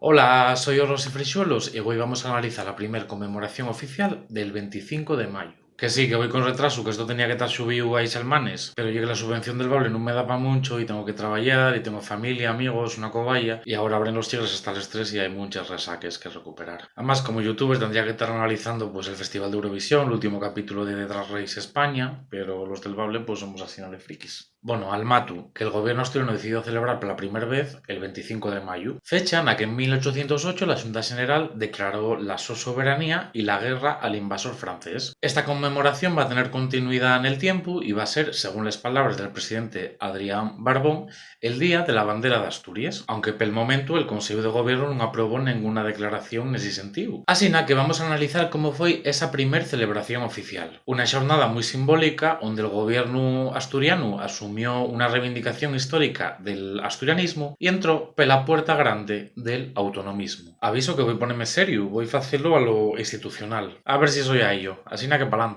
Hola, soy Rosy Freixuelos y hoy vamos a analizar la primera conmemoración oficial del 25 de mayo. Que sí, que voy con retraso, que esto tenía que estar subido a semanas, pero llegué la subvención del Bable no me da para mucho y tengo que trabajar y tengo familia, amigos, una cobaya y ahora abren los tigres hasta las 3 y hay muchas resaques que recuperar. Además, como youtubers tendría que estar analizando pues el Festival de Eurovisión, el último capítulo de The Drag Race España, pero los del Bable pues somos así no de frikis. Bueno, al Matu, que el gobierno asturiano decidió celebrar por la primera vez el 25 de mayo, fecha en la que en 1808 la Junta General declaró la soberanía y la guerra al invasor francés. Esta conmemoración va a tener continuidad en el tiempo y va a ser, según las palabras del presidente Adrián Barbón, el Día de la Bandera de Asturias, aunque pel momento el Consejo de Gobierno non aprobou ninguna declaración nese sentido. Así que vamos a analizar como foi esa primer celebración oficial. Unha xornada moi simbólica onde el gobierno asturiano asumió unha reivindicación histórica del asturianismo e entró pela puerta grande del autonomismo. Aviso que vou ponerme serio, vou facelo a lo institucional. A ver si soy a ello, así que palantre.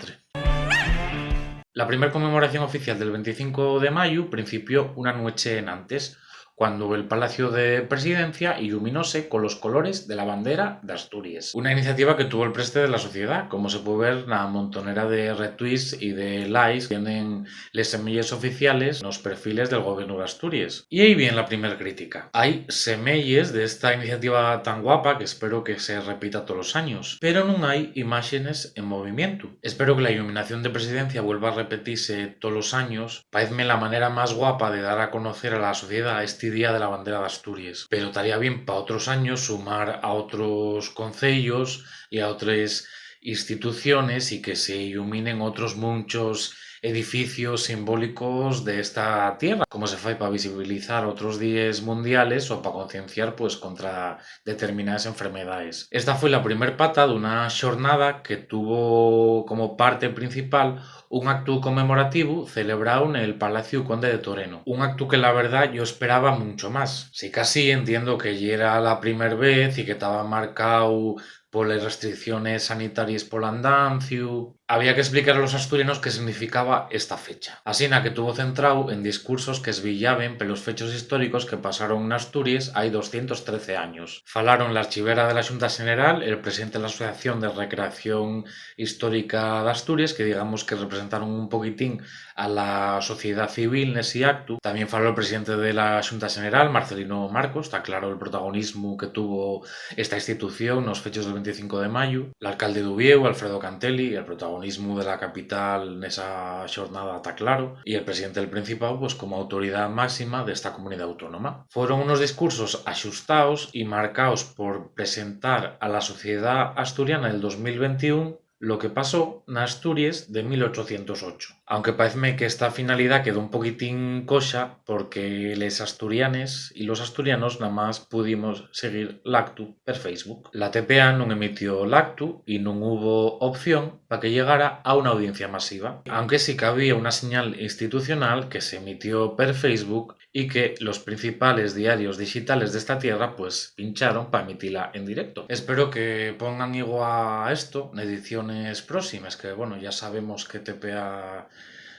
La primera conmemoración oficial del 25 de mayo principió una noche en antes, cuando el Palacio de Presidencia iluminóse con los colores de la bandera de Asturias. Una iniciativa que tuvo el preste de la sociedad, como se puede ver la montonera de retweets y de likes que tienen les semillas oficiales los perfiles del gobierno de Asturias. Y ahí viene la primera crítica. Hay semelles de esta iniciativa tan guapa que espero que se repita todos los años, pero no hay imágenes en movimiento. Espero que la iluminación de presidencia vuelva a repetirse todos los años. Pareceme la manera más guapa de dar a conocer a la sociedad este día de la bandera de Asturias. Pero estaría bien para otros años sumar a otros concellos y a otras instituciones y que se iluminen otros muchos edificios simbólicos de esta tierra, como se fai para visibilizar otros días mundiales o para concienciar pues contra determinadas enfermedades. Esta foi la primer pata dunha xornada que tuvo como parte principal un acto conmemorativo celebrado en el Palacio Conde de Toreno. Un acto que la verdad yo esperaba mucho más. Sí, casi entiendo que ya era la primera vez y que estaba marcado por las restricciones sanitarias por andanciu. Había que explicar a los asturianos qué significaba esta fecha. Así que tuvo centrado en discursos que esvillaben pelos fechos históricos que pasaron en Asturias hai 213 años. Falaron la archivera de la Xunta General, el presidente de la Asociación de Recreación Histórica de Asturias, que digamos que representaron un poquitín a la sociedad civil nese acto. También faló el presidente de la Xunta General, Marcelino Marcos, está claro el protagonismo que tuvo esta institución nos fechos del 25 de mayo. El alcalde d'Ubieu, Alfredo Cantelli, el protagonismo de la capital nesa xornada está claro, y el presidente del Principado pues como autoridad máxima de esta comunidad autónoma. Fueron unos discursos axustados y marcados por presentar a la sociedad asturiana del 2021 lo que pasó en Asturias de 1808. Aunque parece que esta finalidad quedó un poquitín coxa porque les asturianes y los asturianos nada más pudimos seguir l'actu per Facebook. La TPA non emitió l'actu y non hubo opción para que llegara a una audiencia masiva, aunque sí que había una señal institucional que se emitió per Facebook y que los principales diarios digitales de esta tierra pues pincharon para emitirla en directo. Espero que pongan igual a esto en ediciones próximas, que bueno, ya sabemos que TPA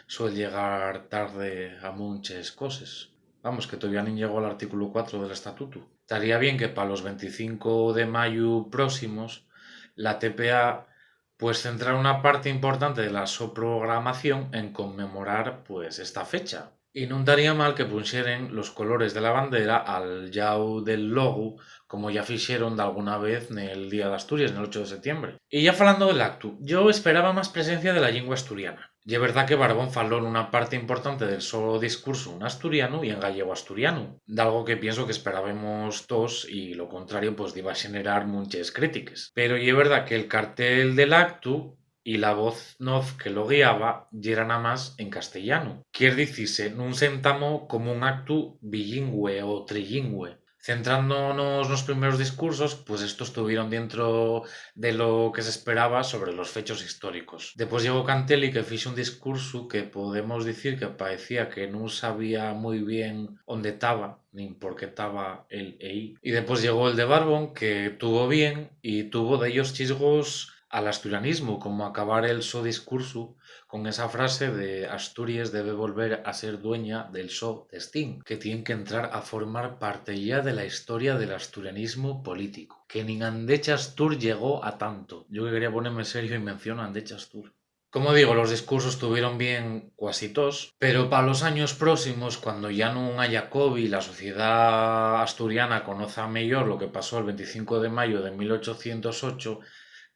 suele llegar tarde a muchas cosas. Vamos, que todavía ni llegó al artículo 4 del estatuto. Estaría bien que para los 25 de mayo próximos la TPA pues centrar una parte importante de la su programación en conmemorar pues esta fecha. Y non daría mal que puxeren los colores de la bandera al llau del logo, como ya fixeron de alguna vez nel Día de Asturias, nel 8 de septiembre. Y ya falando del acto, yo esperaba más presencia de la lengua asturiana. Y es verdad que Barbón faló en una parte importante del su discurso en asturiano y en gallego asturiano, de algo que pienso que esperábamos todos y lo contrario pues iba a generar muchas críticas. Pero y es verdad que el cartel del acto y la voz noz que lo guiaba ya era nada más en castellano. Quiere decirse, nun sentamo como un acto bilingüe o trilingüe. Centrándonos en los primeros discursos, pues estos estuvieron dentro de lo que se esperaba sobre los fechos históricos. Después llegó Cantelli que fizo un discurso que podemos decir que parecía que no sabía muy bien dónde estaba, ni por qué estaba el EI. Y después llegó el de Barbón que tuvo bien y tuvo de ellos chisgos al asturianismo, como acabar el so discurso con esa frase de Asturias debe volver a ser dueña del so destín, que tiene que entrar a formar parte ya de la historia del asturianismo político, que ni Andecha Astur llegó a tanto. Yo que quería ponerme serio y menciono a Andecha Astur. Como digo, los discursos estuvieron bien cuasi todos, pero para los años próximos, cuando ya no haya COVID y la sociedad asturiana conozca mejor lo que pasó el 25 de mayo de 1808,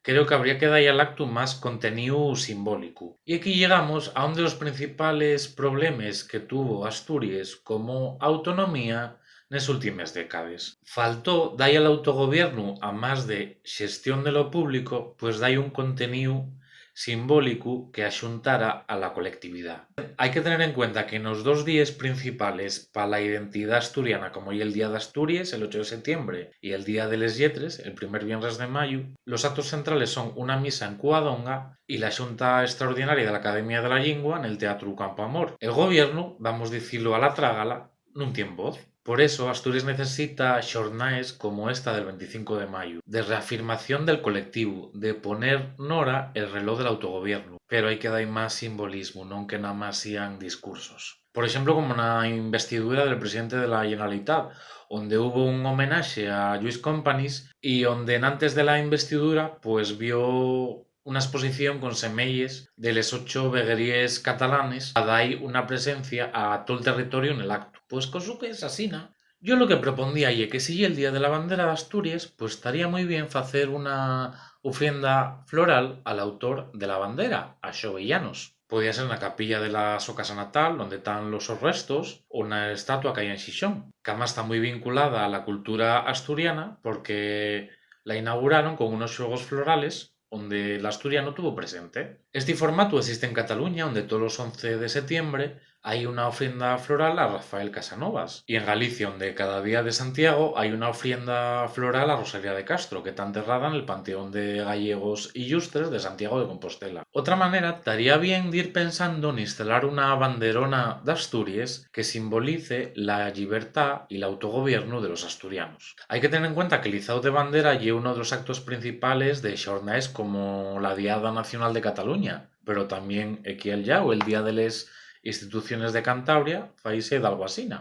creo que habría que darle al acto más contenido simbólico. Y aquí llegamos a uno de los principales problemas que tuvo Asturias como autonomía en las últimas décadas. Faltó darle al autogobierno, a más de gestión de lo público, pues darle un contenido simbólico que axuntara a la colectividad. Hay que tener en cuenta que en los dos días principales para la identidad asturiana, como hoy el Día de Asturias, el 8 de septiembre, y el Día de les Lletres, el primer viernes de mayo, los actos centrales son una misa en Covadonga y la Xunta Extraordinaria de la Academia de la Lingua en el Teatro Campo Amor. El gobierno, vamos a decirlo a la trágala, non tiene voz. Por eso, Asturias necesita xornaes como esta del 25 de mayo, de reafirmación del colectivo, de poner nora el reloj del autogobierno. Pero hay que dar más simbolismo, non que nada más sean discursos. Por ejemplo, como na investidura del presidente de la Generalitat, donde hubo un homenaje a Lluís Companys y donde antes de la investidura pues vio una exposición con semelles de les 8 vegueríes catalanes a dar una presencia a todo el territorio en el acto. Pues cosa que es asina. Yo lo que propondía y que si el Día de la Bandera de Asturias, pues estaría muy bien hacer una ofrenda floral al autor de la bandera, a Xovellanos. Podía ser en la capilla de la so casa natal, donde están los restos, o una estatua que hay en Xixón, que además está muy vinculada a la cultura asturiana porque la inauguraron con unos juegos florales donde el asturiano tuvo presente. Este formato existe en Cataluña, donde todos los 11 de septiembre hay una ofrenda floral a Rafael Casanovas. Y en Galicia, donde cada día de Santiago hay una ofrenda floral a Rosalía de Castro, que está enterrada en el Panteón de Gallegos y Llustres de Santiago de Compostela. Otra manera, estaría bien de ir pensando en instalar una banderona de Asturias que simbolice la libertad y el autogobierno de los asturianos. Hay que tener en cuenta que el izado de bandera lleva uno de los actos principales de xornaes como la Diada Nacional de Cataluña, pero también aquí el Yao, el Día de les Instituciones de Cantabria, faise d'algo asina.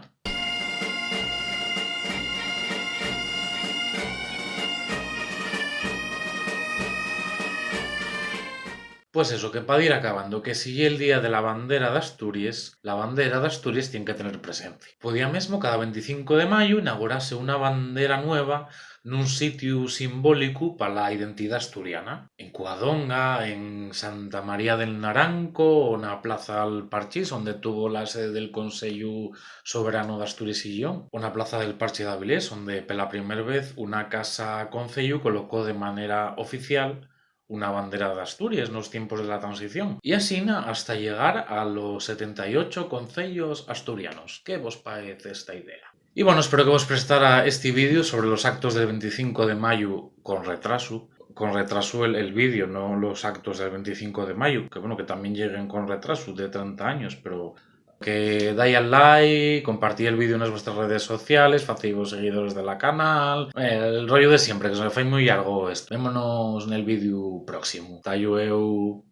Pues eso, que para ir acabando, que si el día de la bandera de Asturias tiene que tener presencia. Podía mesmo cada 25 de mayo inaugurarse una bandera nueva nun sitio simbólico para la identidad asturiana. En Covadonga, en Santa María del Naranco o na Plaza del Parchís, donde tuvo la sede del Consello Soberano de Asturias y Lleón, o na Plaza del Parche de Avilés, donde pela primera vez una casa concello colocó de manera oficial una bandera de Asturias en los tiempos de la transición. Y así hasta llegar a los 78 concellos asturianos. ¿Qué vos parece esta idea? Y bueno, espero que vos prestara este vídeo sobre los actos del 25 de mayo con retraso. Con retraso el vídeo, no los actos del 25 de mayo, que bueno, que también lleguen con retraso de 30 años, pero que dais al like, compartid el vídeo en vuestras redes sociales, facéis seguidores de la canal, el rollo de siempre, que se me fai muy largo esto. Vémonos en el vídeo próximo. Tallueu.